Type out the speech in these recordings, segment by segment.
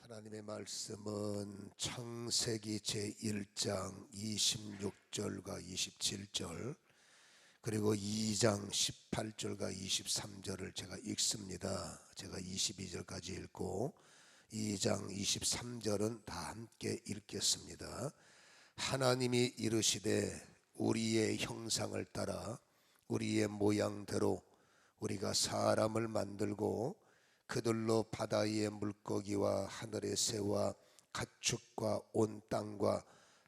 하나님의 말씀은 창세기 제1장 26절과 27절 그리고 2장 18절과 23절을 제가 읽습니다. 제가 22절까지 읽고 2장 23절은 다 함께 읽겠습니다. 하나님이 이르시되 우리의 형상을 따라 우리의 모양대로 우리가 사람을 만들고 그들로 바다의 물고기와 하늘의 새와 가축과 온 땅과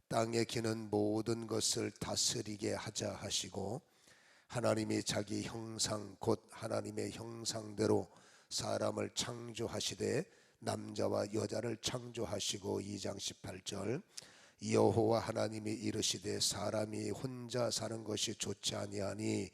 땅에 기는 모든 것을 다스리게 하자 하시고, 하나님이 자기 형상 곧 하나님의 형상대로 사람을 창조하시되 남자와 여자를 창조하시고, 2장 18절 여호와 하나님이 이르시되 사람이 혼자 사는 것이 좋지 아니하니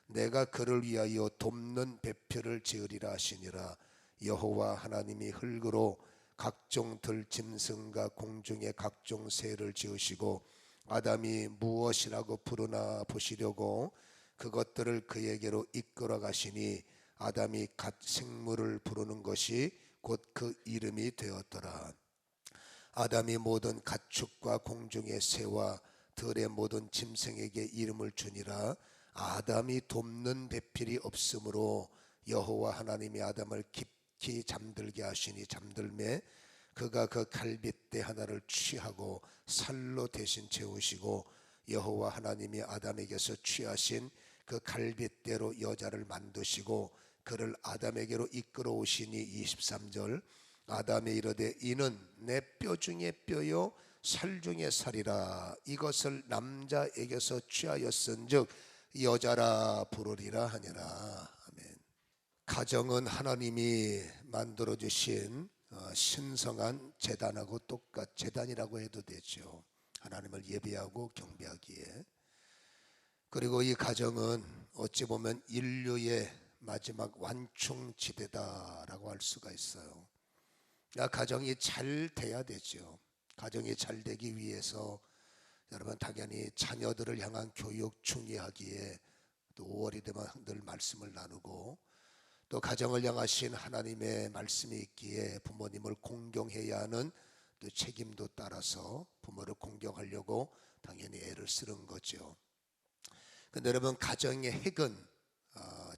내가 그를 위하여 돕는 배필을 지으리라 하시니라. 여호와 하나님이 흙으로 각종 들짐승과 공중의 각종 새를 지으시고 아담이 무엇이라고 부르나 보시려고 그것들을 그에게로 이끌어 가시니 아담이 갓 생물을 부르는 것이 곧 그 이름이 되었더라. 아담이 모든 가축과 공중의 새와 들의 모든 짐승에게 이름을 주니라. 아담이 돕는 배필이 없으므로 여호와 하나님이 아담을 깊이 잠들게 하시니 잠들매 그가 그 갈빗대 하나를 취하고 살로 대신 채우시고, 여호와 하나님이 아담에게서 취하신 그 갈빗대로 여자를 만드시고 그를 아담에게로 이끌어 오시니, 23절 아담이 이르되 이는 내 뼈 중에 뼈요 살 중에 살이라. 이것을 남자에게서 취하였은즉 여자라 부르리라 하니라. 아멘. 가정은 하나님이 만들어 주신 신성한 제단하고 제단이라고 해도 되죠. 하나님을 예배하고 경배하기에. 그리고 이 가정은 어찌 보면 인류의 마지막 완충지대다라고 할 수가 있어요. 가정이 잘 돼야 되죠. 가정이 잘 되기 위해서 여러분 당연히 자녀들을 향한 교육 중요하기에 또 5월이 되면 늘 말씀을 나누고, 또 가정을 향하신 하나님의 말씀이 있기에 부모님을 공경해야 하는 또 책임도 따라서 부모를 공경하려고 당연히 애를 쓰는 거죠. 근데 여러분 가정의 핵은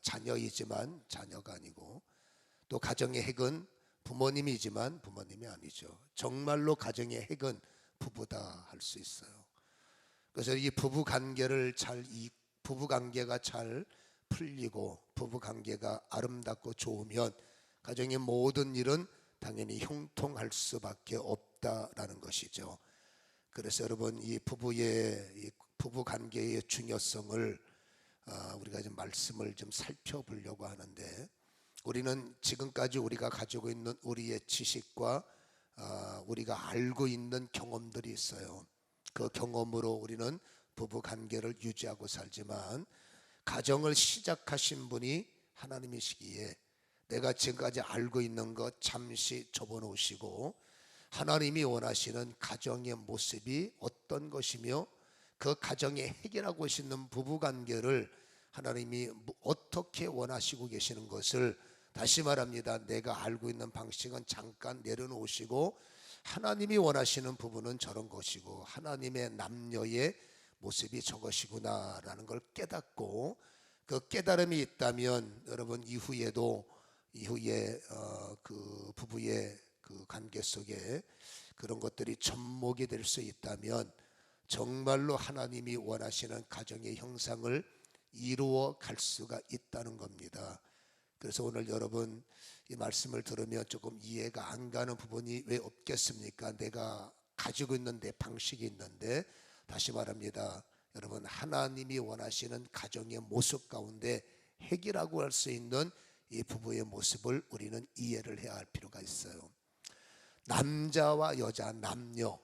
자녀이지만 자녀가 아니고, 또 가정의 핵은 부모님이지만 부모님이 아니죠. 정말로 가정의 핵은 부부다 할 수 있어요. 그래서 이 부부관계가 잘 풀리고 부부관계가 아름답고 좋으면 가정의 모든 일은 당연히 형통할 수밖에 없다라는 것이죠. 그래서 여러분 이 부부관계의 중요성을 우리가 좀 말씀을 좀 살펴보려고 하는데, 우리는 지금까지 우리가 가지고 있는 우리의 지식과 우리가 알고 있는 경험들이 있어요. 그 경험으로 우리는 부부관계를 유지하고 살지만, 가정을 시작하신 분이 하나님이시기에 내가 지금까지 알고 있는 것 잠시 접어놓으시고 하나님이 원하시는 가정의 모습이 어떤 것이며 그 가정의 핵이라고 하시는 부부관계를 하나님이 어떻게 원하시고 계시는 것을, 다시 말합니다, 내가 알고 있는 방식은 잠깐 내려놓으시고 하나님이 원하시는 부분은 저런 것이고 하나님의 남녀의 모습이 저것이구나 라는 걸 깨닫고, 그 깨달음이 있다면 여러분 이후에 그 부부의 그 관계 속에 그런 것들이 접목이 될 수 있다면 정말로 하나님이 원하시는 가정의 형상을 이루어 갈 수가 있다는 겁니다. 그래서 오늘 여러분 이 말씀을 들으면 조금 이해가 안 가는 부분이 왜 없겠습니까? 내가 가지고 있는 내 방식이 있는데, 다시 말합니다, 여러분 하나님이 원하시는 가정의 모습 가운데 핵이라고 할 수 있는 이 부부의 모습을 우리는 이해를 해야 할 필요가 있어요. 남자와 여자, 남녀.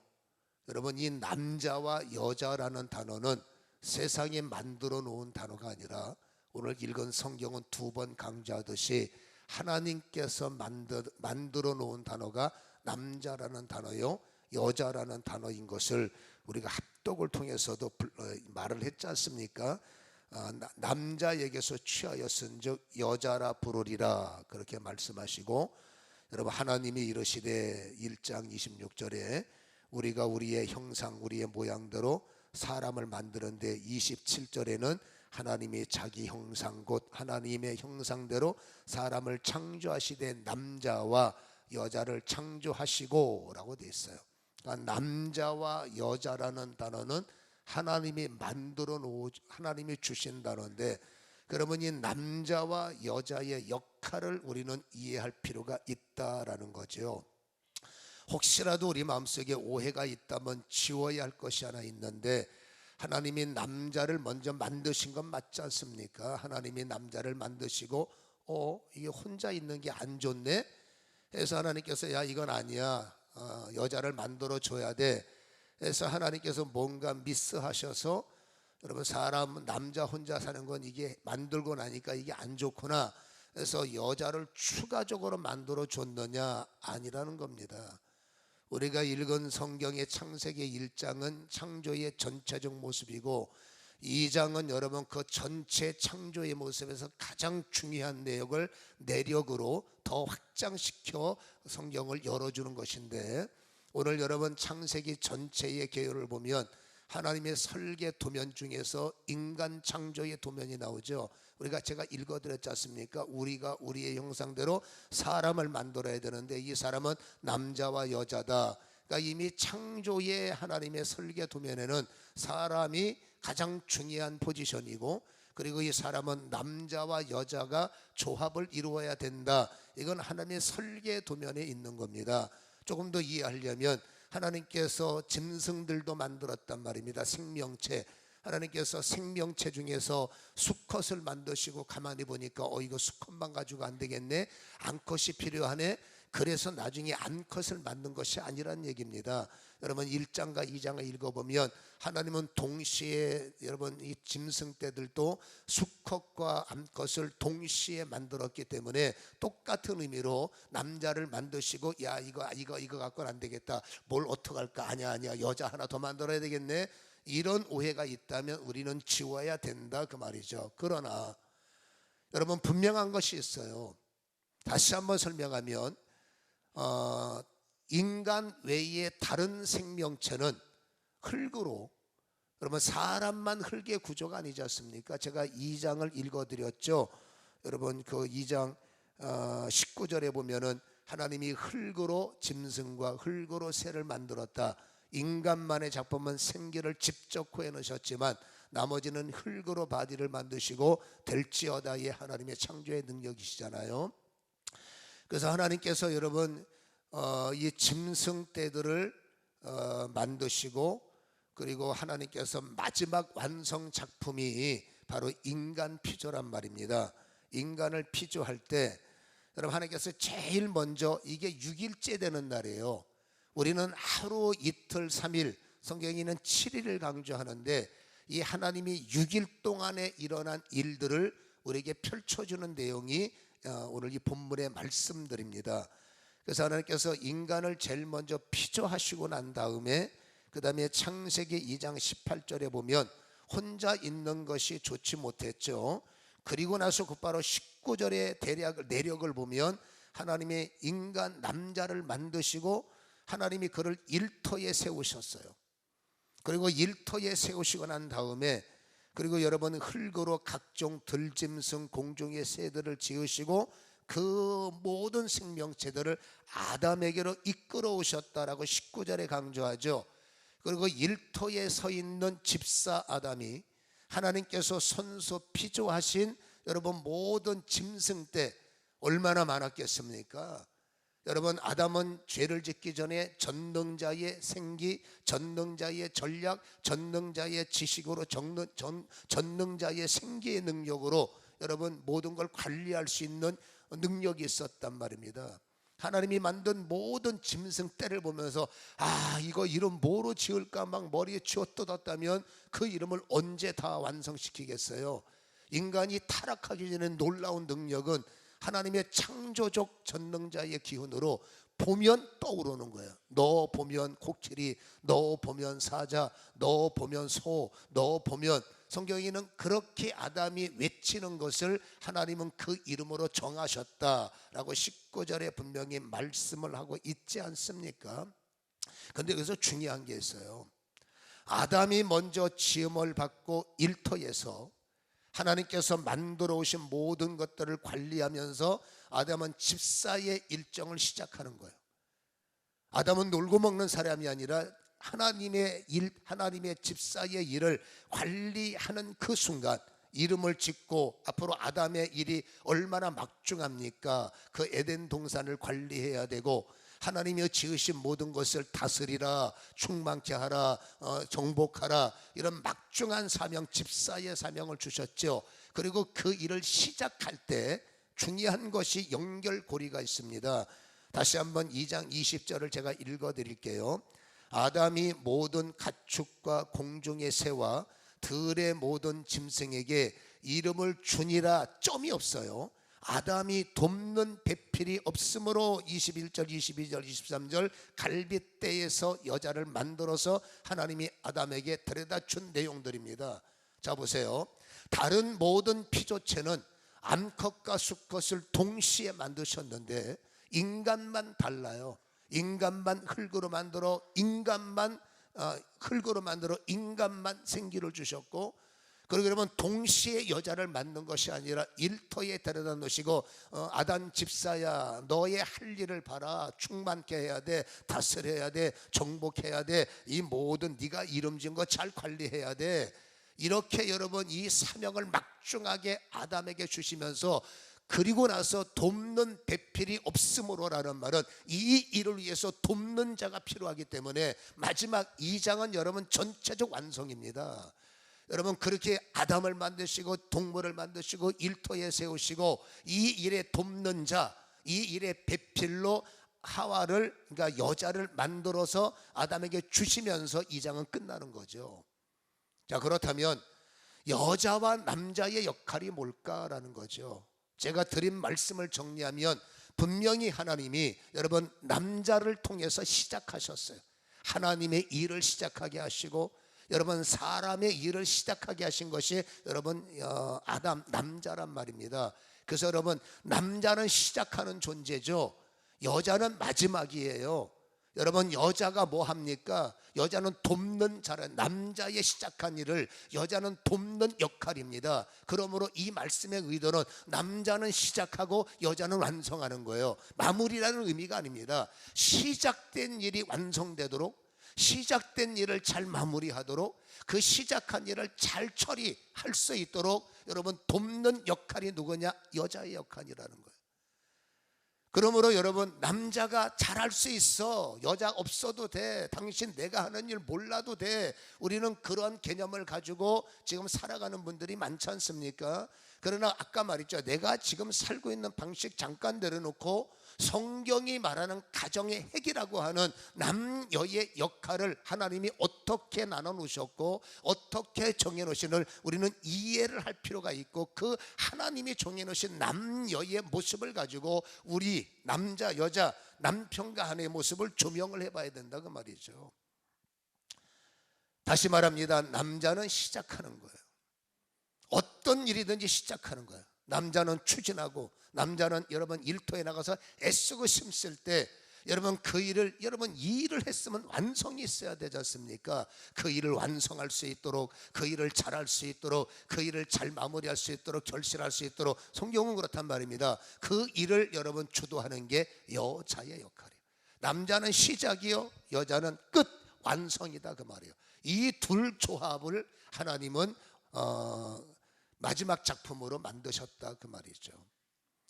여러분 이 남자와 여자라는 단어는 세상에 만들어 놓은 단어가 아니라 오늘 읽은 성경은 두 번 강조하듯이 하나님께서 만들어 놓은 단어가 남자라는 단어요 여자라는 단어인 것을 우리가 합독을 통해서도 말을 했지 않습니까? 남자에게서 취하였은즉 여자라 부르리라 그렇게 말씀하시고, 여러분, 하나님이 이르시되 1장 26절에 우리가 우리의 형상 우리의 모양대로 사람을 만드는데, 27절에는 하나님이 자기 형상 곧 하나님의 형상대로 사람을 창조하시되 남자와 여자를 창조하시고 라고 되어 있어요. 그러니까 남자와 여자라는 단어는 하나님이 만들어 놓은, 하나님이 주신 단어인데, 그러면 이 남자와 여자의 역할을 우리는 이해할 필요가 있다라는 거죠. 혹시라도 우리 마음속에 오해가 있다면 지워야 할 것이 하나 있는데, 하나님이 남자를 먼저 만드신 건 맞지 않습니까? 하나님이 남자를 만드시고 이게 혼자 있는 게 안 좋네 해서 하나님께서 야 이건 아니야, 여자를 만들어 줘야 돼 해서 하나님께서 뭔가 미스하셔서, 여러분 사람 남자 혼자 사는 건 이게 만들고 나니까 이게 안 좋구나 해서 여자를 추가적으로 만들어 줬느냐? 아니라는 겁니다. 우리가 읽은 성경의 창세기 1장은 창조의 전체적 모습이고, 2장은 여러분 그 전체 창조의 모습에서 가장 중요한 내력으로 더 확장시켜 성경을 열어주는 것인데, 오늘 여러분 창세기 전체의 개요를 보면 하나님의 설계 도면 중에서 인간 창조의 도면이 나오죠. 제가 읽어드렸지 않습니까? 우리가 우리의 형상대로 사람을 만들어야 되는데, 이 사람은 남자와 여자다. 그러니까 이미 창조의 하나님의 설계 도면에는 사람이 가장 중요한 포지션이고, 그리고 이 사람은 남자와 여자가 조합을 이루어야 된다. 이건 하나님의 설계 도면에 있는 겁니다. 조금 더 이해하려면 하나님께서 짐승들도 만들었단 말입니다. 생명체. 하나님께서 생명체 중에서 수컷을 만드시고, 가만히 보니까 이거 수컷만 가지고 안 되겠네, 암컷이 필요하네. 그래서 나중에 암컷을 만든 것이 아니란 얘기입니다. 여러분 1장과 2장을 읽어보면 하나님은 동시에 여러분 이 짐승떼들도 수컷과 암컷을 동시에 만들었기 때문에 똑같은 의미로 남자를 만드시고, 야 이거 갖고는 안 되겠다, 뭘 어떡할까, 아니야 여자 하나 더 만들어야 되겠네, 이런 오해가 있다면 우리는 지워야 된다 그 말이죠. 그러나 여러분 분명한 것이 있어요. 다시 한번 설명하면 인간 외의 다른 생명체는 흙으로, 여러분 사람만 흙의 구조가 아니지 않습니까? 제가 2장을 읽어드렸죠. 여러분 그 2장 19절에 보면은 하나님이 흙으로 짐승과 흙으로 새를 만들었다. 인간만의 작품은 생기를 직접 구해놓으셨지만 나머지는 흙으로 바디를 만드시고 될지어다의 하나님의 창조의 능력이시잖아요. 그래서 하나님께서 여러분 이 짐승떼들을 만드시고, 그리고 하나님께서 마지막 완성 작품이 바로 인간 피조란 말입니다. 인간을 피조할 때 여러분 하나님께서 제일 먼저, 이게 6일째 되는 날이에요. 우리는 하루, 이틀, 3일, 성경에는 7일을 강조하는데, 이 하나님이 6일 동안에 일어난 일들을 우리에게 펼쳐주는 내용이 오늘 이 본문의 말씀들입니다. 그래서 하나님께서 인간을 제일 먼저 피조하시고 난 다음에, 그 다음에 창세기 2장 18절에 보면 혼자 있는 것이 좋지 못했죠. 그리고 나서 곧바로 19절의 내력을 보면 하나님의 인간 남자를 만드시고 하나님이 그를 일터에 세우셨어요. 그리고 일터에 세우시고 난 다음에, 그리고 여러분 흙으로 각종 들짐승 공중의 새들을 지으시고 그 모든 생명체들을 아담에게로 이끌어 오셨다라고 19절에 강조하죠. 그리고 일터에 서 있는 집사 아담이 하나님께서 손수 피조하신 여러분 모든 짐승떼 얼마나 많았겠습니까? 여러분 아담은 죄를 짓기 전에 전능자의 생기, 전능자의 전략, 전능자의 지식으로, 전능자의 생기의 능력으로 여러분 모든 걸 관리할 수 있는 능력이 있었단 말입니다. 하나님이 만든 모든 짐승떼를 보면서 이거 이름 뭐로 지을까 막 머리에 쥐어뜯었다면 그 이름을 언제 다 완성시키겠어요? 인간이 타락하기 전에 놀라운 능력은 하나님의 창조적 전능자의 기운으로 보면 떠오르는 거예요. 너 보면 코끼리, 너 보면 사자, 너 보면 소, 너 보면 성경에는 그렇게 아담이 외치는 것을 하나님은 그 이름으로 정하셨다라고 19절에 분명히 말씀을 하고 있지 않습니까? 그런데 여기서 중요한 게 있어요. 아담이 먼저 지음을 받고 일터에서 하나님께서 만들어 오신 모든 것들을 관리하면서 아담은 집사의 일정을 시작하는 거예요. 아담은 놀고 먹는 사람이 아니라 하나님의 일, 하나님의 집사의 일을 관리하는 그 순간, 이름을 짓고 앞으로 아담의 일이 얼마나 막중합니까? 그 에덴 동산을 관리해야 되고 하나님이 지으신 모든 것을 다스리라, 충만케 하라, 정복하라, 이런 막중한 사명, 집사의 사명을 주셨죠. 그리고 그 일을 시작할 때 중요한 것이 연결고리가 있습니다. 다시 한번 2장 20절을 제가 읽어드릴게요. 아담이 모든 가축과 공중의 새와 들의 모든 짐승에게 이름을 주니라. 점이 없어요. 아담이 돕는 배필이 없으므로 21절, 22절, 23절 갈빗대에서 여자를 만들어서 하나님이 아담에게 데려다 준 내용들입니다. 자 보세요. 다른 모든 피조체는 암컷과 수컷을 동시에 만드셨는데 인간만 달라요. 인간만 흙으로 만들어 인간만 생기를 주셨고, 그리고 그러면 동시에 여자를 만든 것이 아니라 일터에 데려다 놓으시고 아담 집사야, 너의 할 일을 봐라. 충만케 해야 돼, 다스려야 돼, 정복해야 돼, 이 모든 네가 이름 지은 거 잘 관리해야 돼. 이렇게 여러분 이 사명을 막중하게 아담에게 주시면서, 그리고 나서 돕는 배필이 없으므로라는 말은 이 일을 위해서 돕는 자가 필요하기 때문에 마지막 2장은 여러분 전체적 완성입니다. 여러분 그렇게 아담을 만드시고 동물을 만드시고 일터에 세우시고 이 일에 돕는 자, 이 일의 배필로 하와를, 그러니까 여자를 만들어서 아담에게 주시면서 2장은 끝나는 거죠. 자, 그렇다면 여자와 남자의 역할이 뭘까라는 거죠. 제가 드린 말씀을 정리하면 분명히 하나님이 여러분 남자를 통해서 시작하셨어요. 하나님의 일을 시작하게 하시고 여러분 사람의 일을 시작하게 하신 것이 여러분 아담, 남자란 말입니다. 그래서 여러분 남자는 시작하는 존재죠. 여자는 마지막이에요. 여러분 여자가 뭐 합니까? 여자는 돕는 자는, 남자의 시작한 일을 여자는 돕는 역할입니다. 그러므로 이 말씀의 의도는 남자는 시작하고 여자는 완성하는 거예요. 마무리라는 의미가 아닙니다. 시작된 일이 완성되도록, 시작된 일을 잘 마무리하도록, 그 시작한 일을 잘 처리할 수 있도록 여러분 돕는 역할이 누구냐? 여자의 역할이라는 거예요. 그러므로 여러분 남자가 잘할 수 있어, 여자 없어도 돼, 당신 내가 하는 일 몰라도 돼, 우리는 그런 개념을 가지고 지금 살아가는 분들이 많지 않습니까? 그러나 아까 말했죠. 내가 지금 살고 있는 방식 잠깐 내려놓고 성경이 말하는 가정의 핵이라고 하는 남여의 역할을 하나님이 어떻게 나눠 놓으셨고 어떻게 정해 놓으신을 우리는 이해를 할 필요가 있고, 그 하나님이 정해 놓으신 남여의 모습을 가지고 우리 남자 여자 남편과 아내의 모습을 조명을 해봐야 된다 그 말이죠. 다시 말합니다. 남자는 시작하는 거예요. 어떤 일이든지 시작하는 거예요. 남자는 추진하고, 남자는 여러분 일터에 나가서 애쓰고 심쓸 때 여러분 그 일을, 여러분 이 일을 했으면 완성이 있어야 되지 않습니까? 그 일을 완성할 수 있도록, 그 일을 잘할 수 있도록, 그 일을 잘 마무리할 수 있도록, 결실할 수 있도록, 성경은 그렇단 말입니다. 그 일을 여러분 주도하는 게 여자의 역할이에요. 남자는 시작이요, 여자는 끝, 완성이다 그 말이에요. 이 둘 조합을 하나님은 마지막 작품으로 만드셨다 그 말이죠.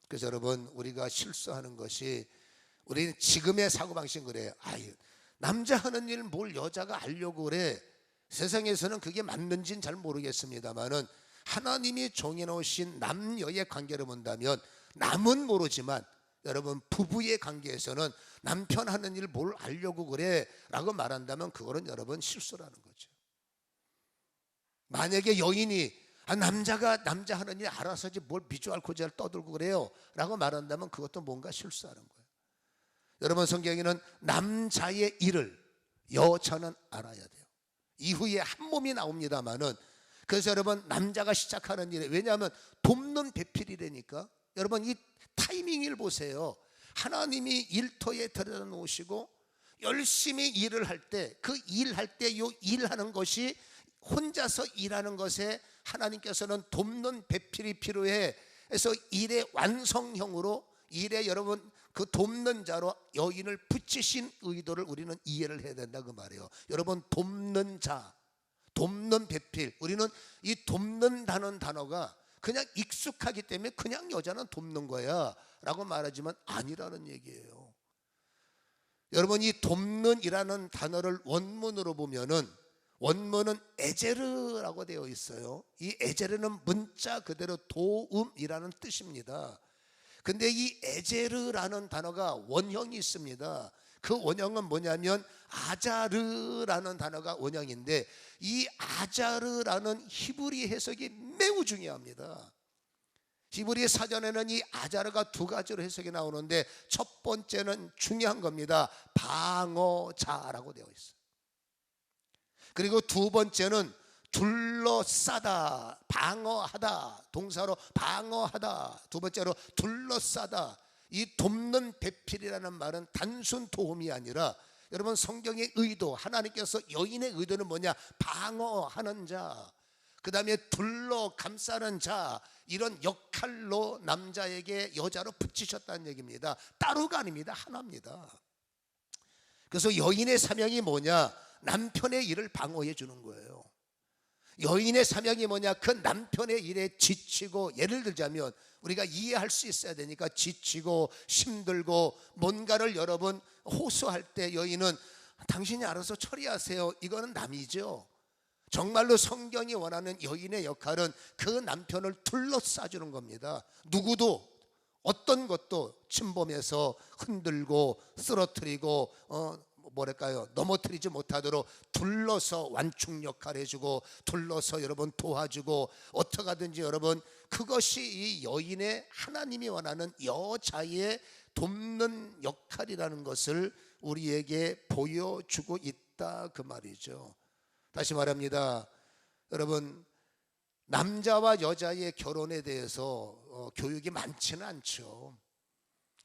그래서 여러분 우리가 실수하는 것이, 우리는 지금의 사고방식은 그래요. 아유, 남자 하는 일 뭘 여자가 알려고 그래. 세상에서는 그게 맞는지는 잘 모르겠습니다만은 하나님이 정해놓으신 남녀의 관계를 본다면, 남은 모르지만 여러분 부부의 관계에서는 남편 하는 일 뭘 알려고 그래 라고 말한다면 그거는 여러분 실수라는 거죠. 만약에 여인이 남자가 남자 하는 일 알아서지 뭘 비주얼 코지를 떠들고 그래요 라고 말한다면 그것도 뭔가 실수하는 거예요. 여러분 성경에는 남자의 일을 여자는 알아야 돼요. 이후에 한 몸이 나옵니다마는 그래서 여러분 남자가 시작하는 일에, 왜냐하면 돕는 배필이라니까. 여러분 이 타이밍을 보세요. 하나님이 일터에 들여다 놓으시고 열심히 일을 할 때, 그 일할 때 요 일하는 것이 혼자서 일하는 것에 하나님께서는 돕는 배필이 필요해. 그래서 일의 완성형으로, 일에 여러분 그 돕는 자로 여인을 붙이신 의도를 우리는 이해를 해야 된다 그 말이에요. 여러분 돕는 자, 돕는 배필, 우리는 이 돕는다는 단어가 그냥 익숙하기 때문에 그냥 여자는 돕는 거야 라고 말하지만 아니라는 얘기예요. 여러분 이 돕는이라는 단어를 원문으로 보면은, 원문은 에제르라고 되어 있어요. 이 에제르는 문자 그대로 도움이라는 뜻입니다. 근데 이 에제르라는 단어가 원형이 있습니다. 그 원형은 뭐냐면 아자르라는 단어가 원형인데, 이 아자르라는 히브리 해석이 매우 중요합니다. 히브리 사전에는 이 아자르가 두 가지로 해석이 나오는데, 첫 번째는 중요한 겁니다. 방어자라고 되어 있어요. 그리고 두 번째는 둘러싸다, 방어하다, 동사로 방어하다. 두 번째로 둘러싸다. 이 돕는 배필이라는 말은 단순 도움이 아니라, 여러분 성경의 의도, 하나님께서 여인의 의도는 뭐냐? 방어하는 자, 그 다음에 둘러 감싸는 자, 이런 역할로 남자에게 여자로 붙이셨다는 얘기입니다. 따로가 아닙니다. 하나입니다. 그래서 여인의 사명이 뭐냐? 남편의 일을 방어해 주는 거예요. 여인의 사명이 뭐냐? 그 남편의 일에 지치고, 예를 들자면 우리가 이해할 수 있어야 되니까, 지치고 힘들고 뭔가를 여러분 호소할 때 여인은 당신이 알아서 처리하세요, 이거는 남이죠. 정말로 성경이 원하는 여인의 역할은 그 남편을 둘러싸주는 겁니다. 누구도 어떤 것도 침범해서 흔들고 쓰러뜨리고 넘어뜨리지 못하도록 둘러서 완충 역할 해주고, 둘러서 여러분 도와주고, 어떻게 하든지 여러분, 그것이 이 여인의, 하나님이 원하는 여자의 돕는 역할이라는 것을 우리에게 보여주고 있다 그 말이죠. 다시 말합니다. 여러분, 남자와 여자의 결혼에 대해서 교육이 많지는 않죠.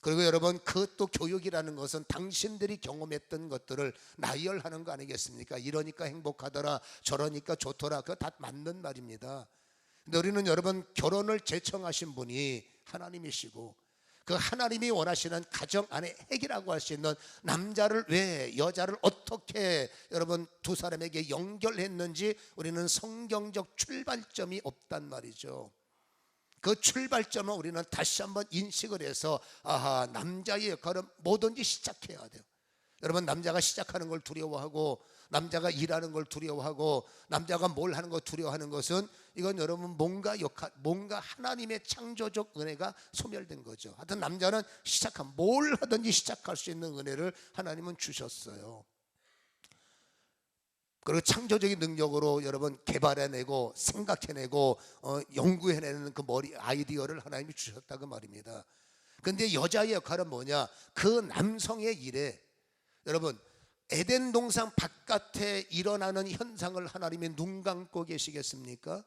그리고 여러분, 그것도 교육이라는 것은 당신들이 경험했던 것들을 나열하는 거 아니겠습니까? 이러니까 행복하더라, 저러니까 좋더라, 그거 다 맞는 말입니다. 근데 우리는 여러분, 결혼을 제청하신 분이 하나님이시고, 그 하나님이 원하시는 가정 안에 핵이라고 할 수 있는 남자를 왜, 여자를 어떻게 여러분 두 사람에게 연결했는지 우리는 성경적 출발점이 없단 말이죠. 그 출발점은 우리는 다시 한번 인식을 해서, 아하, 남자의 역할은 뭐든지 시작해야 돼요. 여러분, 남자가 시작하는 걸 두려워하고, 남자가 일하는 걸 두려워하고, 남자가 뭘 하는 걸 두려워하는 것은, 이건 여러분 뭔가 하나님의 창조적 은혜가 소멸된 거죠. 하여튼 남자는 뭘 하든지 시작할 수 있는 은혜를 하나님은 주셨어요. 그리고 창조적인 능력으로 여러분 개발해내고 생각해내고 연구해내는 그 아이디어를 하나님이 주셨다고 말입니다. 그런데 여자의 역할은 뭐냐? 그 남성의 일에, 여러분 에덴 동산 바깥에 일어나는 현상을 하나님이 눈 감고 계시겠습니까?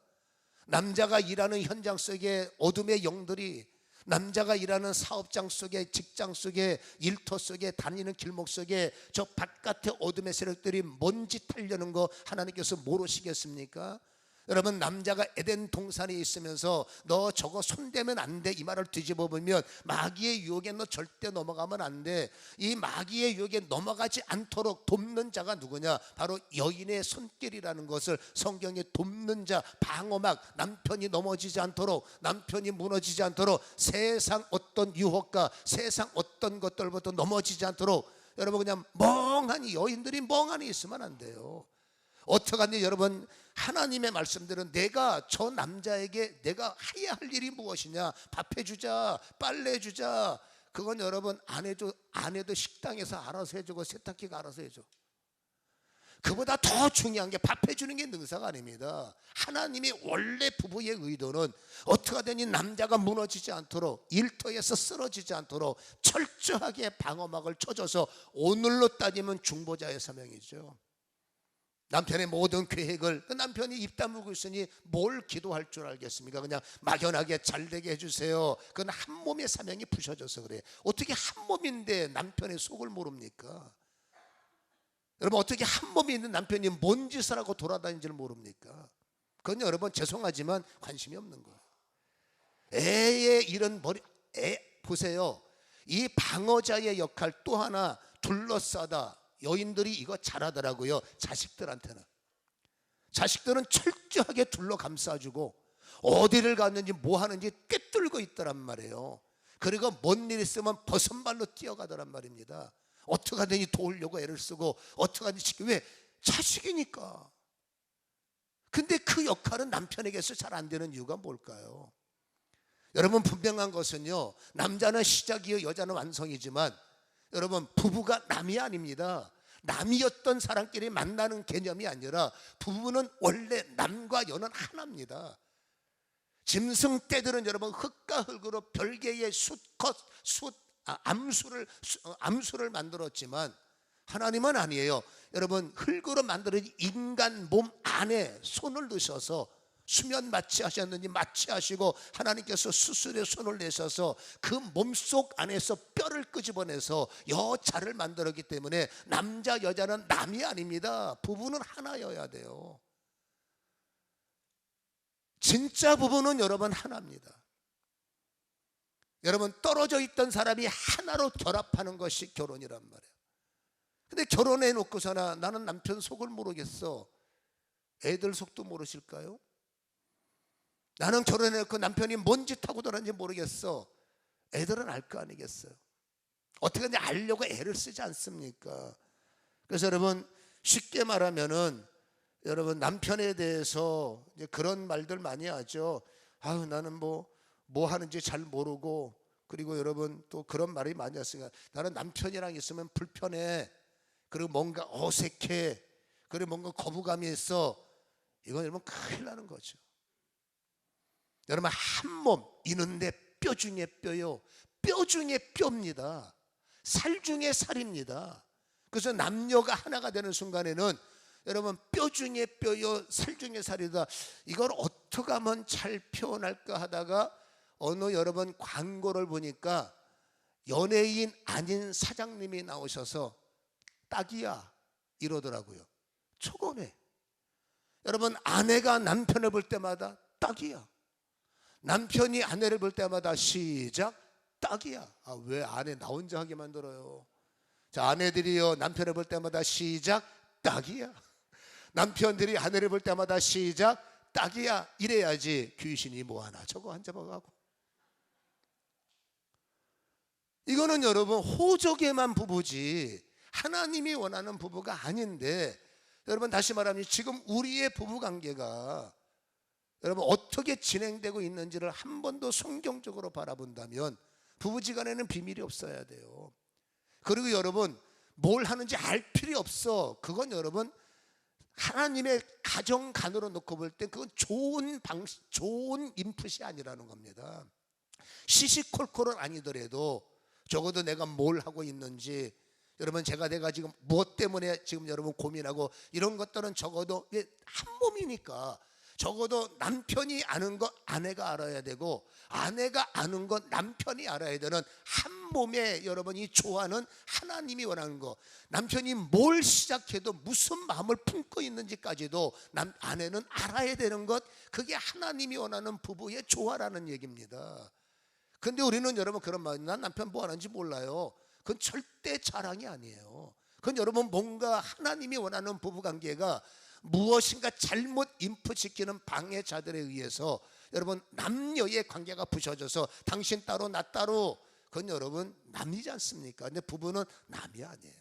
남자가 일하는 현장 속에 어둠의 영들이, 남자가 일하는 사업장 속에, 직장 속에, 일터 속에, 다니는 길목 속에 저 바깥의 어둠의 세력들이 뭔 짓 하려는 거 하나님께서 모르시겠습니까? 여러분, 남자가 에덴 동산에 있으면서 너 저거 손대면 안 돼, 이 말을 뒤집어 보면 마귀의 유혹에 너 절대 넘어가면 안 돼. 이 마귀의 유혹에 넘어가지 않도록 돕는 자가 누구냐? 바로 여인의 손길이라는 것을 성경에 돕는 자, 방어막, 남편이 넘어지지 않도록, 남편이 무너지지 않도록, 세상 어떤 유혹과 세상 어떤 것들부터 넘어지지 않도록, 여러분 그냥 멍하니, 여인들이 멍하니 있으면 안 돼요. 어떡하니 여러분, 하나님의 말씀들은 내가 저 남자에게 내가 해야 할 일이 무엇이냐? 밥 해주자, 빨래 해주자. 그건 여러분 아내도 식당에서 알아서 해주고 세탁기가 알아서 해줘. 그보다 더 중요한 게 밥 해주는 게 능사가 아닙니다. 하나님이 원래 부부의 의도는 어떻게 하든지 남자가 무너지지 않도록, 일터에서 쓰러지지 않도록 철저하게 방어막을 쳐줘서, 오늘로 따지면 중보자의 사명이죠. 남편의 모든 계획을 그 남편이 입 다물고 있으니 뭘 기도할 줄 알겠습니까? 그냥 막연하게 잘되게 해주세요. 그건 한 몸의 사명이 부셔져서 그래. 어떻게 한 몸인데 남편의 속을 모릅니까? 여러분, 어떻게 한 몸이 있는 남편이 뭔 짓을 하고 돌아다니는지를 모릅니까? 그건 여러분 죄송하지만 관심이 없는 거예요. 애의 이런 보세요. 이 방어자의 역할 또 하나 둘러싸다. 여인들이 이거 잘하더라고요. 자식들한테는. 자식들은 철저하게 둘러 감싸주고 어디를 갔는지 뭐 하는지 꿰뚫고 있더란 말이에요. 그리고 뭔 일 있으면 버선발로 뛰어가더란 말입니다. 어떻게 하든지 도우려고 애를 쓰고 어떻게 하든지. 왜? 자식이니까. 근데 그 역할은 남편에게서 잘 안 되는 이유가 뭘까요? 여러분, 분명한 것은요, 남자는 시작이요 여자는 완성이지만 여러분, 부부가 남이 아닙니다. 남이었던 사람끼리 만나는 개념이 아니라 부부는 원래 남과 여는 하나입니다. 짐승 떼들은 여러분 흙과 흙으로 별개의 암수를 만들었지만 하나님은 아니에요. 여러분, 흙으로 만들어진 인간 몸 안에 손을 넣으셔서 수면 마취하셨는지 마취하시고 하나님께서 수술에 손을 내셔서 그 몸속 안에서 뼈를 끄집어내서 여자를 만들었기 때문에 남자 여자는 남이 아닙니다. 부부는 하나여야 돼요. 진짜 부부는 여러분 하나입니다. 여러분, 떨어져 있던 사람이 하나로 결합하는 것이 결혼이란 말이에요. 근데 결혼해 놓고서나 나는 남편 속을 모르겠어. 애들 속도 모르실까요? 나는 결혼해놓고 남편이 뭔 짓 하고 돌아는지 모르겠어. 애들은 알 거 아니겠어요? 어떻게 하는지 알려고 애를 쓰지 않습니까? 그래서 여러분, 쉽게 말하면은 여러분, 남편에 대해서 이제 그런 말들 많이 하죠. 아유, 나는 뭐 하는지 잘 모르고. 그리고 여러분, 또 그런 말이 많이 했으니까 나는 남편이랑 있으면 불편해. 그리고 뭔가 어색해. 그리고 뭔가 거부감이 있어. 이건 여러분 큰일 나는 거죠. 여러분, 한 몸, 이는데 뼈 중에 뼈요. 뼈 중에 뼈입니다. 살 중에 살입니다. 그래서 남녀가 하나가 되는 순간에는 여러분, 뼈 중에 뼈요, 살 중에 살이다. 이걸 어떻게 하면 잘 표현할까 하다가 어느 여러분 광고를 보니까 연예인 아닌 사장님이 나오셔서 딱이야 이러더라고요. 초고네. 여러분, 아내가 남편을 볼 때마다 딱이야. 남편이 아내를 볼 때마다 시작 딱이야. 왜 아내 나 혼자 하게 만들어요? 자, 아내들이요, 남편을 볼 때마다 시작 딱이야. 남편들이 아내를 볼 때마다 시작 딱이야. 이래야지 귀신이 뭐하나 저거 한 잡아가고. 이거는 여러분 호적에만 부부지 하나님이 원하는 부부가 아닌데, 여러분 다시 말하면 지금 우리의 부부관계가 여러분 어떻게 진행되고 있는지를 한 번 더 성경적으로 바라본다면 부부지간에는 비밀이 없어야 돼요. 그리고 여러분 뭘 하는지 알 필요 없어. 그건 여러분 하나님의 가정관으로 놓고 볼 때 그건 좋은 인풋이 아니라는 겁니다. 시시콜콜은 아니더라도 적어도 내가 뭘 하고 있는지, 여러분 내가 지금 무엇 때문에 지금 여러분 고민하고 이런 것들은 적어도 한 몸이니까 적어도 남편이 아는 것 아내가 알아야 되고 아내가 아는 것 남편이 알아야 되는 한 몸에 여러분이 좋아하는 하나님이 원하는 것, 남편이 뭘 시작해도 무슨 마음을 품고 있는지까지도 아내는 알아야 되는 것, 그게 하나님이 원하는 부부의 조화라는 얘기입니다. 근데 우리는 여러분 그런 말, 난 남편 뭐 하는지 몰라요. 그건 절대 자랑이 아니에요. 그건 여러분 뭔가 하나님이 원하는 부부관계가 무엇인가 잘못 인풋시키는 방해자들에 의해서 여러분 남녀의 관계가 부서져서 당신 따로 나 따로, 그건 여러분 남이지 않습니까? 근데 부부는 남이 아니에요.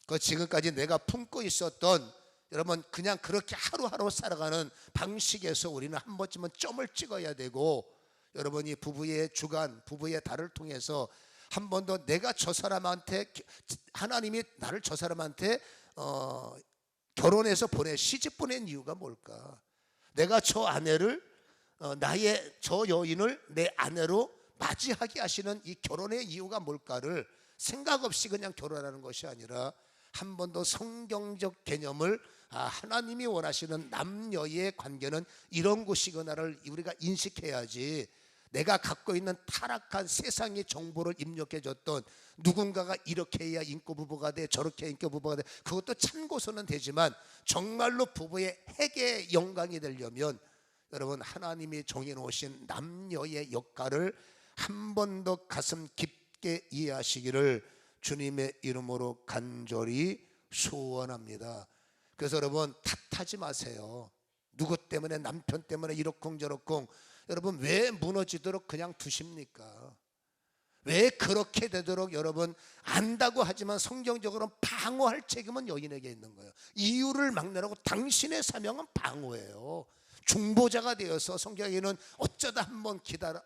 그 지금까지 내가 품고 있었던 여러분 그냥 그렇게 하루하루 살아가는 방식에서 우리는 한 번쯤은 점을 찍어야 되고, 여러분이 부부의 주관, 부부의 달을 통해서 한 번 더 내가 저 사람한테, 하나님이 나를 저 사람한테 결혼해서 시집 보낸 이유가 뭘까? 내가 저 아내를 나의 저 여인을 내 아내로 맞이하게 하시는 이 결혼의 이유가 뭘까를 생각 없이 그냥 결혼하는 것이 아니라 한 번 더 성경적 개념을 하나님이 원하시는 남녀의 관계는 이런 것이구나를 우리가 인식해야지, 내가 갖고 있는 타락한 세상의 정보를 입력해 줬던 누군가가 이렇게 해야 인기 부부가 돼, 저렇게 해야 인기 부부가 돼, 그것도 참고서는 되지만 정말로 부부의 핵의 영광이 되려면 여러분, 하나님이 정해놓으신 남녀의 역할을 한 번 더 가슴 깊게 이해하시기를 주님의 이름으로 간절히 소원합니다. 그래서 여러분, 탓하지 마세요. 누구 때문에, 남편 때문에 이렇쿵 저렇쿵. 여러분, 왜 무너지도록 그냥 두십니까? 왜 그렇게 되도록 여러분, 안다고 하지만 성경적으로 방어할 책임은 여인에게 있는 거예요. 이유를 막느라고 당신의 사명은 방어예요. 중보자가 되어서 성경에는 어쩌다 한번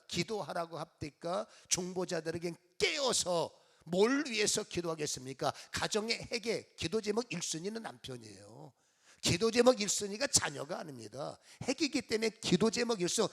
기도하라고 합니까? 중보자들에게 깨어서 뭘 위해서 기도하겠습니까? 가정의 핵의 기도 제목 1순위는 남편이에요. 기도 제목 1순위가 자녀가 아닙니다. 핵이기 때문에 기도 제목 1순위,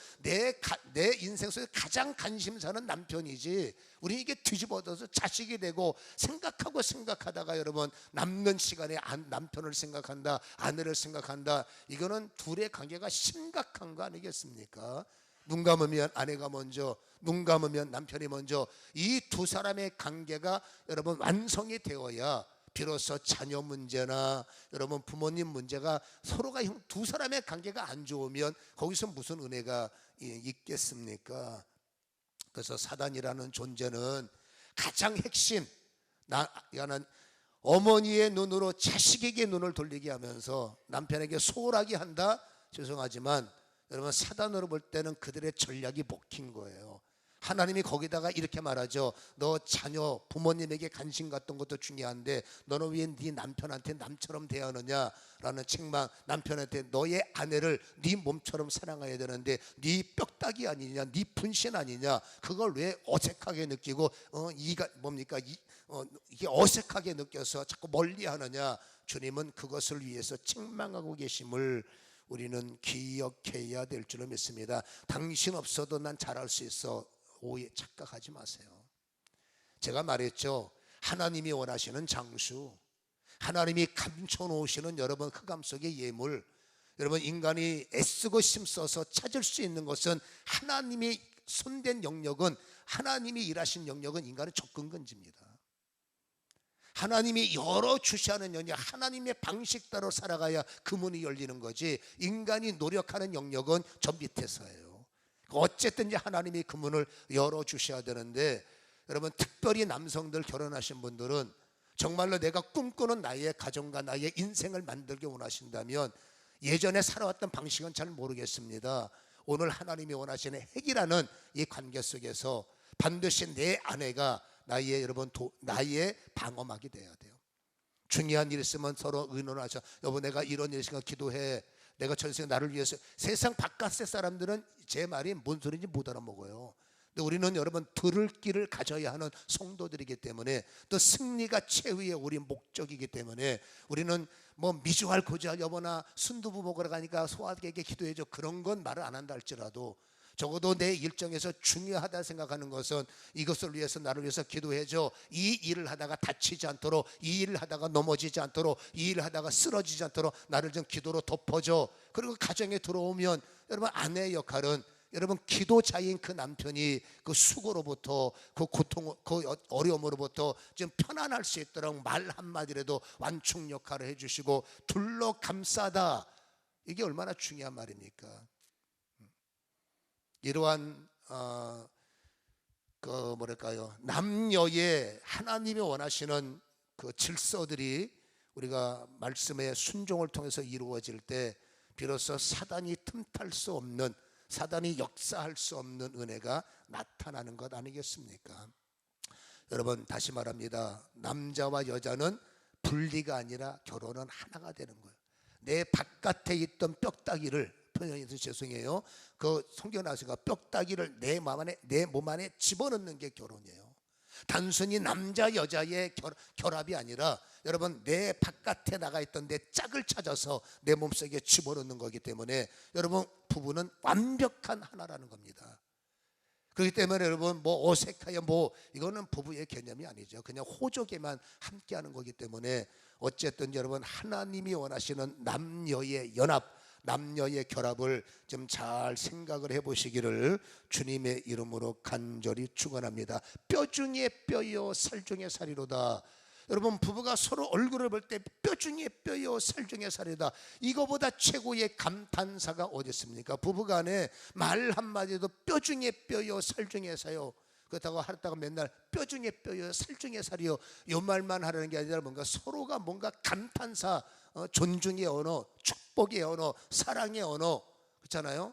내 인생 속에 가장 관심사는 남편이지, 우리 이게 뒤집어져서 자식이 되고 생각하다가 여러분, 남는 시간에 남편을 생각한다, 아내를 생각한다, 이거는 둘의 관계가 심각한 거 아니겠습니까? 눈 감으면 아내가 먼저, 눈 감으면 남편이 먼저, 이 두 사람의 관계가 여러분 완성이 되어야 비로소 자녀 문제나 여러분 부모님 문제가, 서로가 두 사람의 관계가 안 좋으면 거기서 무슨 은혜가 있겠습니까? 그래서 사단이라는 존재는 가장 핵심, 나는 어머니의 눈으로 자식에게 눈을 돌리게 하면서 남편에게 소홀하게 한다? 죄송하지만 여러분, 사단으로 볼 때는 그들의 전략이 먹힌 거예요. 하나님이 거기다가 이렇게 말하죠. 너 자녀 부모님에게 관심 갖던 것도 중요한데 너는 왜 네 남편한테 남처럼 대하느냐라는 책망. 남편한테 너의 아내를 네 몸처럼 사랑해야 되는데 네 뼈다귀 아니냐, 네 분신 아니냐, 그걸 왜 어색하게 느끼고 이가 뭡니까, 이게 어색하게 느껴서 자꾸 멀리하느냐. 주님은 그것을 위해서 책망하고 계심을 우리는 기억해야 될 줄로 믿습니다. 당신 없어도 난 잘할 수 있어. 오해, 착각하지 마세요. 제가 말했죠. 하나님이 원하시는 장수, 하나님이 감춰놓으시는 여러분 흑암 속의 예물, 여러분 인간이 애쓰고 힘써서 찾을 수 있는 것은, 하나님이 손댄 영역은, 하나님이 일하신 영역은 인간의 접근금지입니다. 하나님이 열어주시하는 영역, 하나님의 방식 따라 살아가야 그 문이 열리는 거지, 인간이 노력하는 영역은 저 밑에서예요. 어쨌든지 하나님이 그 문을 열어주셔야 되는데, 여러분 특별히 남성들 결혼하신 분들은 정말로 내가 꿈꾸는 나의 가정과 나의 인생을 만들기 원하신다면 예전에 살아왔던 방식은 잘 모르겠습니다. 오늘 하나님이 원하시는 핵이라는 이 관계 속에서 반드시 내 아내가 나의 나의 방어막이 돼야 돼요. 중요한 일 있으면 서로 의논하자. 여보, 내가 이런 일 있으니까 기도해. 내가 전생 나를 위해서. 세상 바깥의 사람들은 제 말이 뭔 소리인지 못 알아먹어요. 근데 우리는 여러분 들을 길을 가져야 하는 성도들이기 때문에, 또 승리가 최후의 우리 목적이기 때문에, 우리는 뭐 미주알 고주알 여보나 순두부 먹으러 가니까 소아에게 기도해줘, 그런 건 말을 안 한다 할지라도 적어도 내 일정에서 중요하다 생각하는 것은 이것을 위해서 나를 위해서 기도해줘. 이 일을 하다가 다치지 않도록, 이 일을 하다가 넘어지지 않도록, 이 일을 하다가 쓰러지지 않도록 나를 좀 기도로 덮어줘. 그리고 가정에 들어오면 여러분 아내의 역할은, 여러분 기도자인 그 남편이 그 수고로부터, 그 고통, 그 어려움으로부터 좀 편안할 수 있도록 말 한마디라도 완충 역할을 해주시고 둘러 감싸다. 이게 얼마나 중요한 말입니까? 이러한 남녀의 하나님이 원하시는 그 질서들이 우리가 말씀의 순종을 통해서 이루어질 때 비로소 사단이 틈탈 수 없는, 사단이 역사할 수 없는 은혜가 나타나는 것 아니겠습니까? 여러분 다시 말합니다. 남자와 여자는 분리가 아니라 결혼은 하나가 되는 거예요. 내 바깥에 있던 뼈다귀를, 표현해서 죄송해요, 그 성경 나서가 뼈다귀를 내 몸 안에 집어넣는 게 결혼이에요. 단순히 남자 여자의 결합이 아니라 여러분 내 바깥에 나가 있던 내 짝을 찾아서 내 몸속에 집어넣는 거기 때문에 여러분 부부는 완벽한 하나라는 겁니다. 그렇기 때문에 여러분 뭐 어색하여 뭐 이거는 부부의 개념이 아니죠. 그냥 호족에만 함께하는 거기 때문에 어쨌든 여러분 하나님이 원하시는 남녀의 연합, 남녀의 결합을 좀 잘 생각을 해보시기를 주님의 이름으로 간절히 축원합니다. 뼈 중에 뼈요 살 중에 살이로다. 여러분 부부가 서로 얼굴을 볼 때 뼈 중에 뼈요 살 중에 살이다. 이거보다 최고의 감탄사가 어디 있습니까? 부부간에 말 한마디도 뼈 중에 뼈요 살 중에 살요. 그렇다고 하다가 맨날 뼈 중에 뼈요 살 중에 살이요, 요 말만 하려는 게 아니라 뭔가 서로가 뭔가 감탄사, 존중의 언어, 축복의 언어, 사랑의 언어, 그렇잖아요.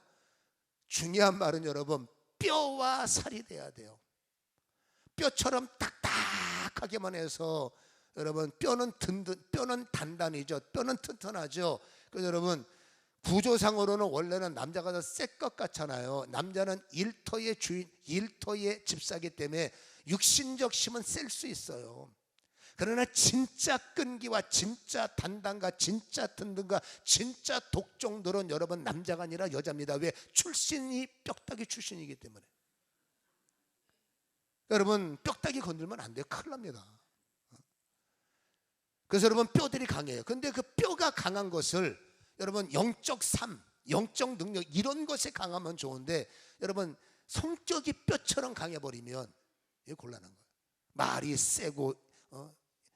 중요한 말은 여러분 뼈와 살이 돼야 돼요. 뼈처럼 딱딱하게만 해서 여러분 뼈는 단단이죠. 뼈는 튼튼하죠. 그래서 여러분 구조상으로는 원래는 남자가 더 셀 것 같잖아요. 남자는 일터의 주인, 일터의 집사기 때문에 육신적 힘은 셀 수 있어요. 그러나 진짜 끈기와 진짜 단단과 진짜 든든과 진짜 독종들은 여러분 남자가 아니라 여자입니다. 왜? 출신이 뼈다귀 출신이기 때문에. 여러분 뼈다귀 건들면 안 돼요. 큰일 납니다. 그래서 여러분 뼈들이 강해요. 근데 그 뼈가 강한 것을 여러분 영적 삶, 영적 능력 이런 것에 강하면 좋은데 여러분 성격이 뼈처럼 강해버리면 이게 곤란한 거예요. 말이 세고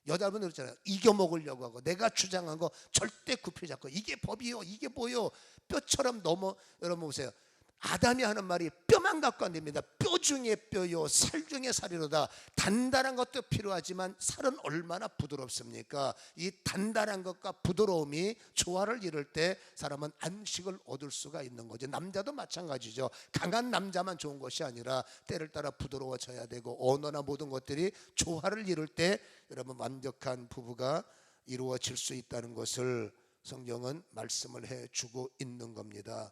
여자분들 있잖아요. 이겨먹으려고 하고 내가 주장한 거 절대 굽혀 잡고 이게 법이요 이게 뭐요. 뼈처럼 너무 여러분 보세요. 아담이 하는 말이 뼈만 갖고 안 됩니다. 뼈 중에 뼈요 살 중에 살이로다. 단단한 것도 필요하지만 살은 얼마나 부드럽습니까? 이 단단한 것과 부드러움이 조화를 이룰 때 사람은 안식을 얻을 수가 있는 거죠. 남자도 마찬가지죠. 강한 남자만 좋은 것이 아니라 때를 따라 부드러워져야 되고 언어나 모든 것들이 조화를 이룰 때 여러분 완벽한 부부가 이루어질 수 있다는 것을 성경은 말씀을 해주고 있는 겁니다.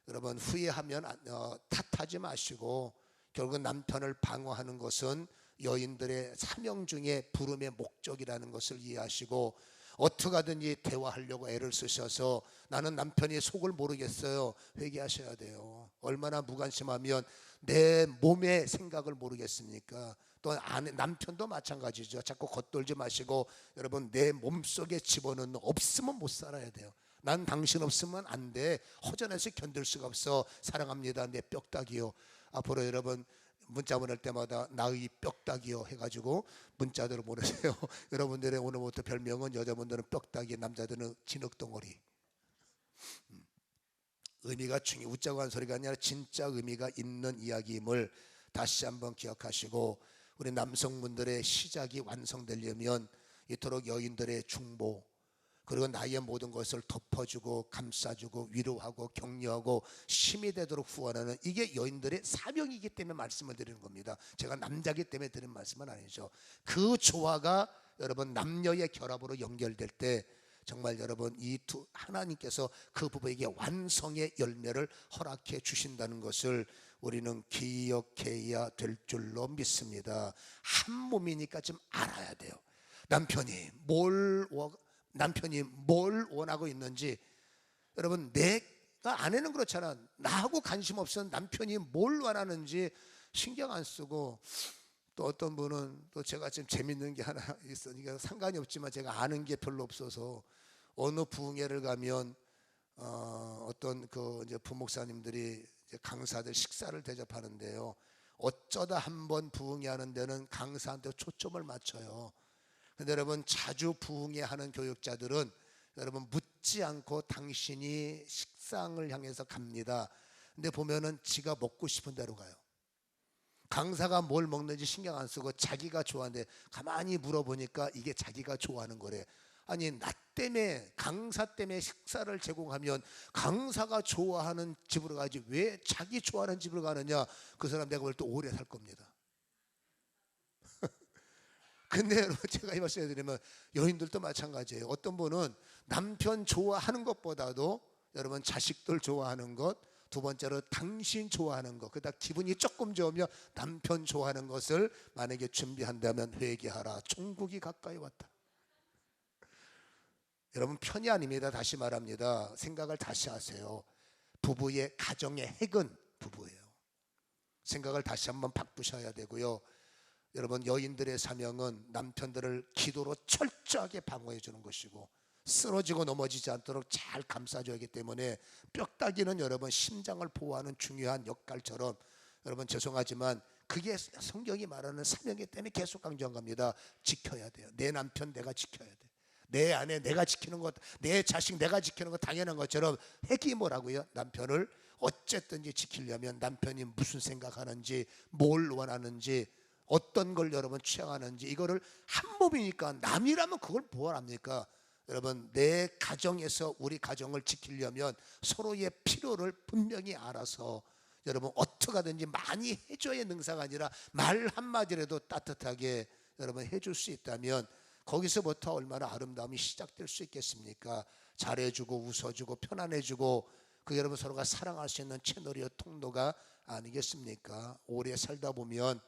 여러분 후회하면 탓하지 마시고 결국 남편을 방어하는 것은 여인들의 사명 중에 부름의 목적이라는 것을 이해하시고 어떻게 하든지 대화하려고 애를 쓰셔서 나는 남편의 속을 모르겠어요. 회개하셔야 돼요. 얼마나 무관심하면 내 몸의 생각을 모르겠습니까? 또 남편도 마찬가지죠. 자꾸 겉돌지 마시고 여러분 내 몸속에 집어넣는 없으면 못 살아야 돼요. 난 당신 없으면 안 돼. 허전해서 견딜 수가 없어. 사랑합니다. 내 뼈다귀요. 앞으로 여러분 문자 보낼 때마다 나의 뼈다귀요 해가지고 문자대로 보내세요. 여러분들의 오늘부터 별명은 여자분들은 뼈다귀, 남자들은 진흙덩어리. 의미가 중요. 웃자고 한 소리가 아니라 진짜 의미가 있는 이야기임을 다시 한번 기억하시고 우리 남성분들의 시작이 완성되려면 이토록 여인들의 중보 그리고 나의 모든 것을 덮어주고 감싸주고 위로하고 격려하고 힘이 되도록 후원하는 이게 여인들의 사명이기 때문에 말씀을 드리는 겁니다. 제가 남자기 때문에 드리는 말씀은 아니죠. 그 조화가 여러분 남녀의 결합으로 연결될 때 정말 여러분 이 두 하나님께서 그 부부에게 완성의 열매를 허락해 주신다는 것을 우리는 기억해야 될 줄로 믿습니다. 한 몸이니까 좀 알아야 돼요. 남편이 뭘 원하고 있는지. 여러분 내가 아내는 그렇잖아. 나하고 관심 없으면 남편이 뭘 원하는지 신경 안 쓰고 또 어떤 분은 또 제가 지금 재밌는 게 하나 있으니까 상관이 없지만 제가 아는 게 별로 없어서 어느 부흥회를 가면 어떤 그 이제 부목사님들이 이제 강사들 식사를 대접하는데요. 어쩌다 한번 부흥회 하는 데는 강사한테 초점을 맞춰요. 근데 여러분 자주 부흥회 하는 교육자들은 여러분 묻지 않고 당신이 식상을 향해서 갑니다. 근데 보면은 지가 먹고 싶은 대로 가요. 강사가 뭘 먹는지 신경 안 쓰고 자기가 좋아하는데 가만히 물어보니까 이게 자기가 좋아하는 거래. 아니 나 때문에 강사 때문에 식사를 제공하면 강사가 좋아하는 집으로 가지 왜 자기 좋아하는 집으로 가느냐. 그 사람 내가 볼 때 오래 살 겁니다. 근데 여러분 제가 이 말씀을 드리면 여인들도 마찬가지예요. 어떤 분은 남편 좋아하는 것보다도 여러분 자식들 좋아하는 것, 두 번째로 당신 좋아하는 것, 그다음 기분이 조금 좋으면 남편 좋아하는 것을 만약에 준비한다면 회개하라. 천국이 가까이 왔다. 여러분 편이 아닙니다. 다시 말합니다. 생각을 다시 하세요. 부부의 가정의 핵은 부부예요. 생각을 다시 한번 바꾸셔야 되고요. 여러분, 여인들의 사명은 남편들을 기도로 철저하게 방어해 주는 것이고, 쓰러지고 넘어지지 않도록 잘 감싸줘야 하기 때문에, 뼈다귀는 여러분 심장을 보호하는 중요한 역할처럼, 여러분 죄송하지만 그게 성경이 말하는 사명이기 때문에 계속 강조한 겁니다. 지켜야 돼요. 내 남편 내가 지켜야 돼. 내 아내 내가 지키는 것, 내 자식 내가 지키는 것 당연한 것처럼, 핵이 뭐라고요? 남편을 어쨌든지 지키려면 남편이 무슨 생각하는지, 뭘 원하는지, 어떤 걸 여러분 취향하는지, 이거를 한 몸이니까 남이라면 그걸 뭘 합니까? 여러분, 내 가정에서 우리 가정을 지키려면 서로의 필요를 분명히 알아서 여러분 어떻게 하든지 많이 해줘야 능사가 아니라 말 한마디라도 따뜻하게 여러분 해줄 수 있다면, 거기서부터 얼마나 아름다움이 시작될 수 있겠습니까? 잘해주고 웃어주고 편안해주고, 그 여러분 서로가 사랑할 수 있는 채널이요 통로가 아니겠습니까? 오래 살다 보면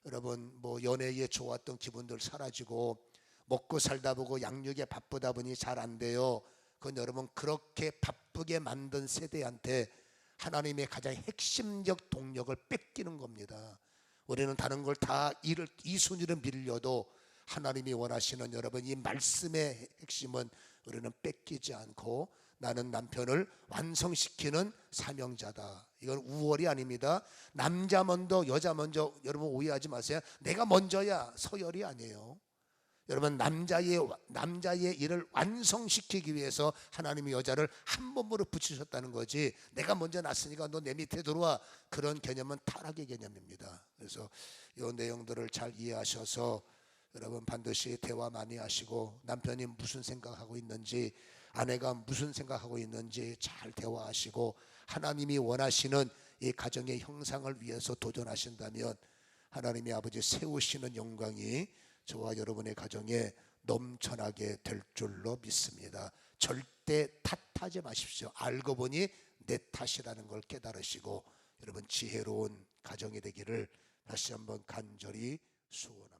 여러분 뭐 연애에 좋았던 기분들 사라지고, 먹고 살다 보고 양육에 바쁘다 보니 잘 안 돼요. 그건 여러분 그렇게 바쁘게 만든 세대한테 하나님의 가장 핵심적 동력을 뺏기는 겁니다. 우리는 다른 걸 다 이 순위를 밀려도 하나님이 원하시는 여러분 이 말씀의 핵심은 우리는 뺏기지 않고, 나는 남편을 완성시키는 사명자다. 이건 우월이 아닙니다. 남자 먼저 여자 먼저, 여러분 오해하지 마세요. 내가 먼저야, 서열이 아니에요. 여러분 남자의 일을 완성시키기 위해서 하나님이 여자를 한 몸으로 붙이셨다는 거지, 내가 먼저 났으니까 너 내 밑에 들어와, 그런 개념은 타락의 개념입니다. 그래서 이 내용들을 잘 이해하셔서 여러분 반드시 대화 많이 하시고, 남편이 무슨 생각하고 있는지, 아내가 무슨 생각하고 있는지 잘 대화하시고, 하나님이 원하시는 이 가정의 형상을 위해서 도전하신다면 하나님이 아버지 세우시는 영광이 저와 여러분의 가정에 넘쳐나게 될 줄로 믿습니다. 절대 탓하지 마십시오. 알고 보니 내 탓이라는 걸 깨달으시고 여러분 지혜로운 가정이 되기를 다시 한번 간절히 소원합니다.